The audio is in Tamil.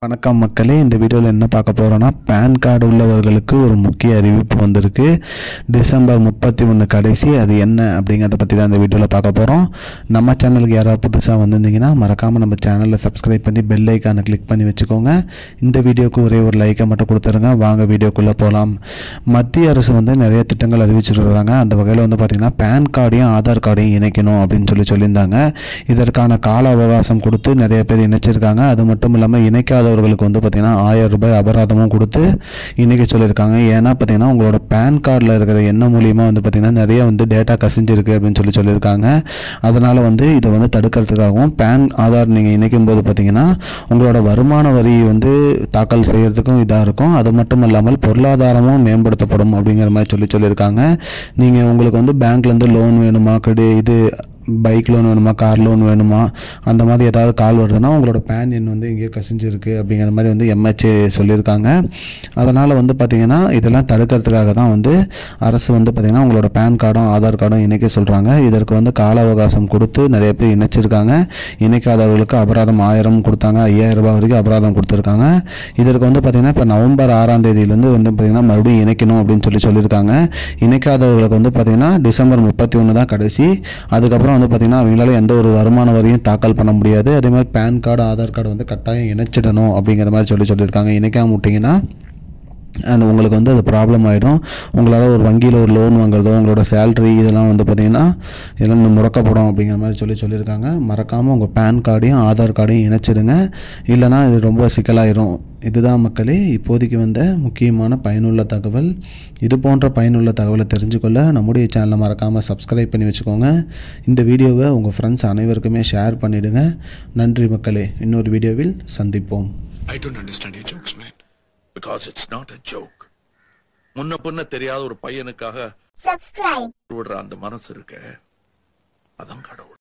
வணக்கம் மக்களே, இந்த வீடியோவில் என்ன பார்க்க போகிறோன்னா, பேன் கார்டு உள்ளவர்களுக்கு ஒரு முக்கிய அறிவிப்பு வந்திருக்கு. டிசம்பர் 31 கடைசி. அது என்ன அப்படிங்கிறத பற்றி தான் இந்த வீடியோவில் பார்க்க போகிறோம். நம்ம சேனலுக்கு யாராவது புதுசாக வந்திருந்தீங்கன்னா மறக்காமல் நம்ம சேனலில் சப்ஸ்கிரைப் பண்ணி பெல் ஐக்கானை கிளிக் பண்ணி வச்சுக்கோங்க. இந்த வீடியோக்கு ஒரே ஒரு லைக்கை மட்டும் கொடுத்துருங்க. வாங்க வீடியோக்குள்ளே போகலாம். மத்திய அரசு நிறைய திட்டங்கள் அறிவிச்சிருக்கிறாங்க. அந்த வகையில் பார்த்திங்கன்னா பேன் கார்டையும் ஆதார் கார்டையும் இணைக்கணும் அப்படின்னு சொல்லியிருந்தாங்க. இதற்கான கால அவகாசம் கொடுத்து நிறைய பேர் இணைச்சிருக்காங்க. அது மட்டும் இல்லாமல் இணைக்காத அவர்களுக்கு பார்த்தீங்கன்னா 1000 ரூபாய் அபராதமும் கொடுத்து இன்னைக்கு சொல்லியிருக்காங்க. ஏன்னா பார்த்தீங்கன்னா உங்களோட பேன் கார்டில் இருக்கிற எண்ணம் மூலியமாக பார்த்தீங்கன்னா நிறைய டேட்டா கசிஞ்சிருக்கு அப்படின்னு சொல்லியிருக்காங்க. அதனால் இதை தடுக்கிறதுக்காகவும் பேன் ஆதார் நீங்கள் இணைக்கும் போது பார்த்தீங்கன்னா உங்களோட வருமான வரி தாக்கல் செய்கிறதுக்கும் இதாக இருக்கும். அது மட்டும் இல்லாமல் பொருளாதாரமும் மேம்படுத்தப்படும் அப்படிங்கிற மாதிரி சொல்லியிருக்காங்க. நீங்கள் உங்களுக்கு பேங்க்லேருந்து லோன் வேணுமா, இது பைக் லோன் வேணுமா, கார் லோன் வேணுமா, அந்த மாதிரி ஏதாவது கால் வருதுன்னா உங்களோட பேன் எண் எங்கேயோ கசிஞ்சிருக்கு அப்படிங்கிற மாதிரி எம்ஹெச்ஏ சொல்லியிருக்காங்க. அதனால் பார்த்திங்கன்னா இதெல்லாம் தடுக்கிறதுக்காக தான் அரசு பார்த்திங்கன்னா உங்களோட பேன் கார்டும் ஆதார் கார்டும் இணைக்க சொல்கிறாங்க. இதற்கு கால அவகாசம் கொடுத்து நிறைய பேர் இணைச்சிருக்காங்க. இணைக்காதவர்களுக்கு அபராதம் 1000 கொடுத்தாங்க, 5000 ரூபாய் வரைக்கும் அபராதம் கொடுத்துருக்காங்க. இதற்கு பார்த்திங்கன்னா இப்போ நவம்பர் 6ஆம் தேதியிலேருந்து பார்த்திங்கன்னா மறுபடியும் இணைக்கணும் அப்படின்னு சொல்லியிருக்காங்க. இணைக்காதவர்களுக்கு பார்த்திங்கன்னா டிசம்பர் 31 தான் கடைசி. அதுக்கப்புறம் பார்த்தீங்கன்னா அவங்களால எந்த ஒரு வருமான வரியும் தாக்கல் பண்ண முடியாது. அதே மாதிரி பேன் கார்டு ஆதார் கார்டு கட்டாயம் இணைச்சிடணும் அப்படிங்கிற மாதிரி சொல்லியிருக்காங்க. இணைக்காம விட்டிங்கன்னா உங்களுக்கு அது ப்ராப்ளம் ஆகிடும். உங்களால் ஒரு வங்கியில் ஒரு லோன் வாங்குறதோ உங்களோட சேல்ரி இதெல்லாம் பார்த்திங்கன்னா எல்லாம் முடக்கப்படும் அப்படிங்கிற மாதிரி சொல்லியிருக்காங்க. மறக்காமல் உங்கள் பேன் கார்டையும் ஆதார் கார்டையும் இணைச்சிடுங்க, இல்லைனா இது ரொம்ப சிக்கலாயிரும். இதுதான் மக்களே இப்போதைக்கு முக்கியமான பயனுள்ள தகவல். இது போன்ற பயனுள்ள தகவலை தெரிஞ்சுக்கொள்ள நம்முடைய சேனலை மறக்காமல் சப்ஸ்கிரைப் பண்ணி வச்சுக்கோங்க. இந்த வீடியோவை உங்கள் ஃப்ரெண்ட்ஸ் அனைவருக்குமே ஷேர் பண்ணிவிடுங்க. நன்றி மக்களே, இன்னொரு வீடியோவில் சந்திப்போம். I don't understand your jokes, man. Because it's not a joke. முன்ன பின்ன தெரியாத ஒரு பையனுக்காக subscribe விடுற அந்த மனசு இருக்க, அதான் கடவுள்.